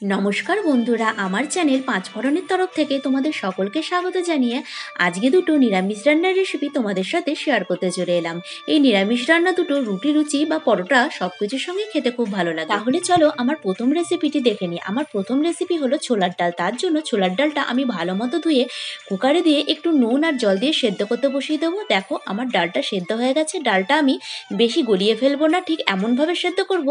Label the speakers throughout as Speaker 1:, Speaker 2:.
Speaker 1: নমস্কার বন্ধুরা, আমার চ্যানেল পাঁচ ফোড়নের তরফ থেকে তোমাদের সকলকে স্বাগত জানিয়ে আজকে দুটো নিরামিষ রান্নার রেসিপি তোমাদের সাথে শেয়ার করতে চলে এলাম। এই নিরামিষ রান্না দুটো রুটি, লুচি বা পরোটা সবকিছুর সঙ্গে খেতে খুব ভালো লাগে। তাহলে চলো আমার প্রথম রেসিপিটি দেখে নিই। আমার প্রথম রেসিপি হলো ছোলার ডাল। তার জন্য ছোলার ডালটা আমি ভালো মতো ধুয়ে কুকারে দিয়ে একটু নুন আর জল দিয়ে সেদ্ধ করতে বসিয়ে দেবো। দেখো আমার ডালটা সেদ্ধ হয়ে গেছে। ডালটা আমি বেশি গলিয়ে ফেলবো না, ঠিক এমনভাবে সেদ্ধ করব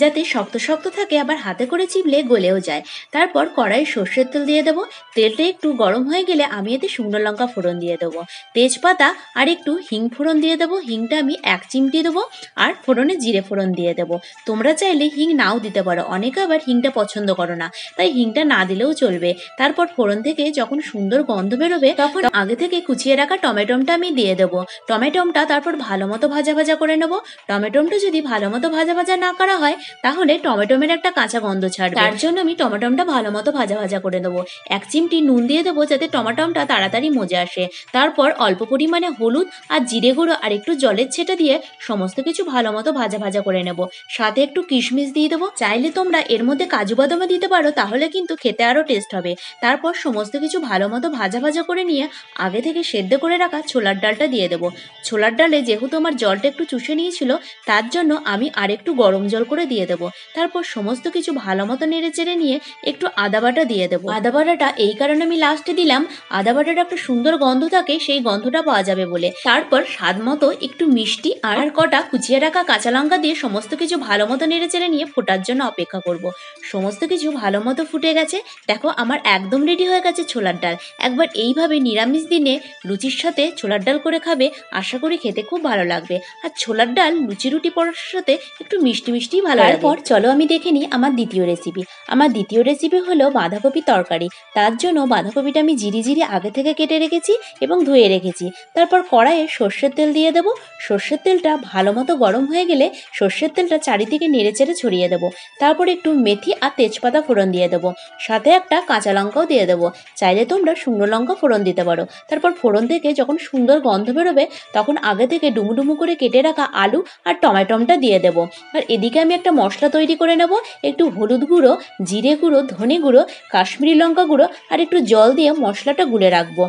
Speaker 1: যাতে শক্ত শক্ত থাকে, আবার হাতে করে চিপলে গলেও যায়। তারপর কড়াই সর্ষের তেল দিয়ে দেবো। তেলটা একটু গরম হয়ে গেলে আমি এতে শুকনো লঙ্কা ফোড়ন দিয়ে দেবো, তেজপাতা আর একটু হিং ফোড়ন দিয়ে দেবো। হিংটা আমি 1 চিমটি দেবো আর ফোড়নে জিরে ফোড়ন দিয়ে দেবো। তোমরা চাইলে হিং নাও দিতে পারো, অনেকে আবার হিংটা পছন্দ করো না, তাই হিংটা না দিলেও চলবে। তারপর ফোড়ন থেকে যখন সুন্দর গন্ধ বেরোবে তখন আগে থেকে কুচিয়ে রাখা টমেটোটা আমি দিয়ে দেবো। টমেটোটা তারপর ভালো মতো ভাজা ভাজা করে নেবো। টমেটোটা যদি ভালো মতো ভাজা ভাজা না করা হয় তাহলে টমেটোমের একটা কাঁচা গন্ধ ছাড়বে। তার জন্য আমি টমেটোটা ভালো মতো ভাজা ভাজা করে দেবো। 1 চিমটি নুন দিয়ে দেবো যাতে টমেটোটা তাড়াতাড়ি মজে আসে। তারপর অল্প পরিমাণে হলুদ আর জিরে গুঁড়ো আর একটু জলের ছেটা দিয়ে সমস্ত কিছু ভালো মতো ভাজা ভাজা করে নেব। সাথে একটু কিশমিশ দিয়ে দেবো, চাইলে তোমরা এর মধ্যে কাজু বাদামও দিতে পারো, তাহলে কিন্তু খেতে আরও টেস্ট হবে। তারপর সমস্ত কিছু ভালো মতো ভাজা ভাজা করে নিয়ে আগে থেকে সেদ্ধ করে রাখা ছোলার ডালটা দিয়ে দেবো। ছোলার ডালে যেহেতু আমার জলটা একটু চুষে নিয়েছিল তার জন্য আমি আর একটু গরম জল করে দিয়ে দেবো। তারপর সমস্ত কিছু ভালো মতো নেড়ে চেড়ে নিয়ে একটু আদা বাটা দিয়ে দেবো। আদা বাটাটা এই কারণে আমি লাস্টে দিলাম, আদা বাটাটা একটা সুন্দর গন্ধ থাকে, সেই গন্ধটা পাওয়া যাবে বলে। তারপর স্বাদ মতো একটু মিষ্টি আর কটা কুচিয়ে রাখা কাঁচা লঙ্কা দিয়ে সমস্ত কিছু ভালো মতো নেড়ে চেড়ে নিয়ে ফোটার জন্য অপেক্ষা করব। সমস্ত কিছু ভালো মতো ফুটে গেছে। দেখো আমার একদম রেডি হয়ে গেছে ছোলার ডাল। একবার এইভাবে নিরামিষ দিনে লুচির সাথে ছোলার ডাল করে খাবে, আশা করি খেতে খুব ভালো লাগবে। আর ছোলার ডাল লুচি রুটি পরোটার সাথে একটু মিষ্টি মিষ্টি ভালো লাগে। তারপর চলো আমি দেখে নিই আমার দ্বিতীয় রেসিপি। আমার দ্বিতীয় রেসিপি হলো বাঁধাকপি তরকারি। তার জন্য বাঁধাকপিটা আমি জিরি আগে থেকে কেটে রেখেছি এবং ধুয়ে রেখেছি। তারপর কড়াইয়ে সর্ষের তেল দিয়ে দেবো। সর্ষের তেলটা ভালো মতো গরম হয়ে গেলে সর্ষের তেলটা চারিদিকে নেড়ে চেড়ে ছড়িয়ে দেবো। তারপর একটু মেথি আর তেজপাতা ফোড়ন দিয়ে দেবো, সাথে একটা কাঁচা লঙ্কাও দিয়ে দেবো। চাইলে তোমরা শুকনো লঙ্কা ফোড়ন দিতে পারো। তারপর ফোড়ন থেকে যখন সুন্দর গন্ধ বেরোবে তখন আগে থেকে ডুমু ডুমু করে কেটে রাখা আলু আর টমেটোটা দিয়ে দেবো। আর এদিকে আমি একটা মশলা তৈরি করে নেব। একটু হলুদ গুঁড়ো, জিরে গুঁড়ো, ধনে গুঁড়ো, কাশ্মীরি লঙ্কা গুঁড়ো আর একটু জল দিয়ে মশলাটা গুলে রাখবো।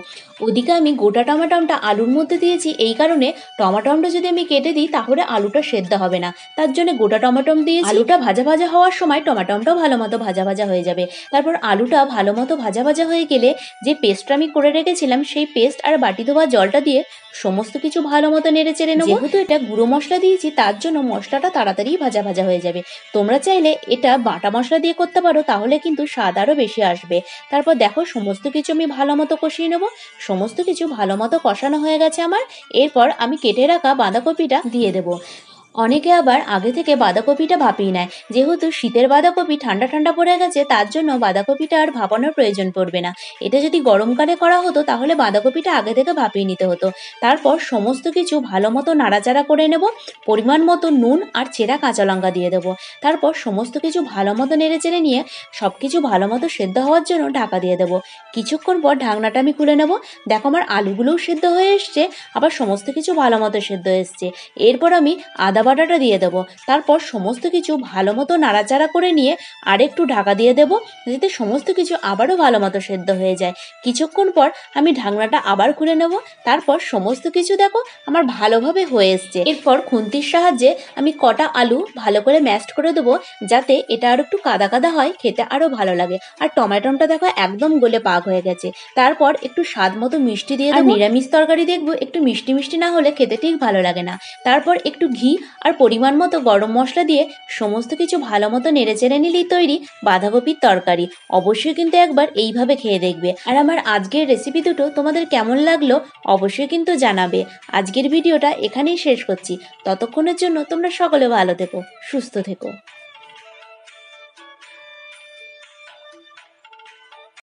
Speaker 1: ওদিকে আমি গোটা টমেটোটা আলুর মধ্যে দিয়েছি, এই কারণে টমেটোটা যদি আমি কেটে দিই তাহলে আলুটা সেদ্ধ হবে না, তার জন্য গোটা টমেটো দিয়েছি। আলুটা ভাজা ভাজা হওয়ার সময় টমেটোটাও ভালো মতো ভাজা ভাজা হয়ে যাবে। তারপর আলুটা ভালো মতো ভাজা ভাজা হয়ে গেলে যে পেস্টটা আমি করে রেখেছিলাম সেই পেস্ট আর বাটি ধোয়া জলটা দিয়ে সমস্ত কিছু ভালো মতো নেড়ে চেড়ে নেবো। যেহেতু এটা গুঁড়ো মশলা দিয়েছি তার জন্য মশলাটা তাড়াতাড়ি ভাজা ভাজা হয়ে যাবে। তোমরা চাইলে এটা বাটা মশলা দিয়ে করতে পারো, তাহলে কিন্তু স্বাদ আরও বেশি আসবে। তারপর দেখো সমস্ত কিছু আমি ভালো মতো কষিয়ে নেবো। সমস্ত কিছু ভালো মতো কষানো হয়ে গেছে আমার। এরপর আমি কেটে রাখা বাঁধাকপিটা দিয়ে দেবো। অনেকে আবার আগে থেকে বাঁধাকপিটা ভাপিয়ে নেয়। যেহেতু শীতের বাঁধাকপি ঠান্ডা ঠান্ডা পড়ে গেছে তার জন্য বাঁধাকপিটা আর ভাপানোর প্রয়োজন পড়বে না। এটা যদি গরমকালে করা হতো তাহলে বাঁধাকপিটা আগে থেকে ভাপিয়ে নিতে হতো। তারপর সমস্ত কিছু ভালো মতো নাড়াচাড়া করে নেব। পরিমাণ মতো নুন আর চেরা কাঁচা লঙ্কা দিয়ে দেবো। তারপর সমস্ত কিছু ভালো মতো নেড়ে চেড়ে নিয়ে সব কিছু ভালো মতো সেদ্ধ হওয়ার জন্য ঢাকা দিয়ে দেবো। কিছুক্ষণ পর ঢাকনাটা আমি খুলে নেব। দেখো আমার আলুগুলোও সেদ্ধ হয়ে এসছে, আবার সমস্ত কিছু ভালো মতো সেদ্ধ এসছে। এরপর আমি আদা বাটাটা দিয়ে দেবো। তারপর সমস্ত কিছু ভালো মতো নাড়াচাড়া করে নিয়ে আরেকটু ঢাকা দিয়ে দেবো যাতে সমস্ত কিছু আবারও ভালো মতো সেদ্ধ হয়ে যায়। কিছুক্ষণ পর আমি ঢাকনাটা আবার খুলে নেব। তারপর সমস্ত কিছু দেখো আমার ভালোভাবে হয়ে এসছে। এরপর খুন্তির সাহায্যে আমি কটা আলু ভালো করে ম্যাশড করে দেবো যাতে এটা আরও একটু কাদা কাদা হয়, খেতে আরও ভালো লাগে। আর টমেটোটা দেখো একদম গলে পাক হয়ে গেছে। তারপর একটু স্বাদ মতো মিষ্টি দিয়ে দেবো। নিরামিষ তরকারি দেখবো একটু মিষ্টি মিষ্টি না হলে খেতে ঠিক ভালো লাগে না। তারপর একটু ঘি আর পরিমাণ মতো গরম মশলা দিয়ে সমস্ত কিছু ভালো মতো নেড়ে চেড়ে নিলেই তৈরি বাঁধাকপির তরকারি। অবশ্যই কিন্তু একবার এইভাবে খেয়ে দেখবে। আর আমার আজকের রেসিপি দুটো তোমাদের কেমন লাগলো অবশ্যই কিন্তু জানাবে। আজকের ভিডিওটা এখানেই শেষ করছি। ততক্ষণের জন্য তোমরা সকলে ভালো থেকো, সুস্থ থেকো।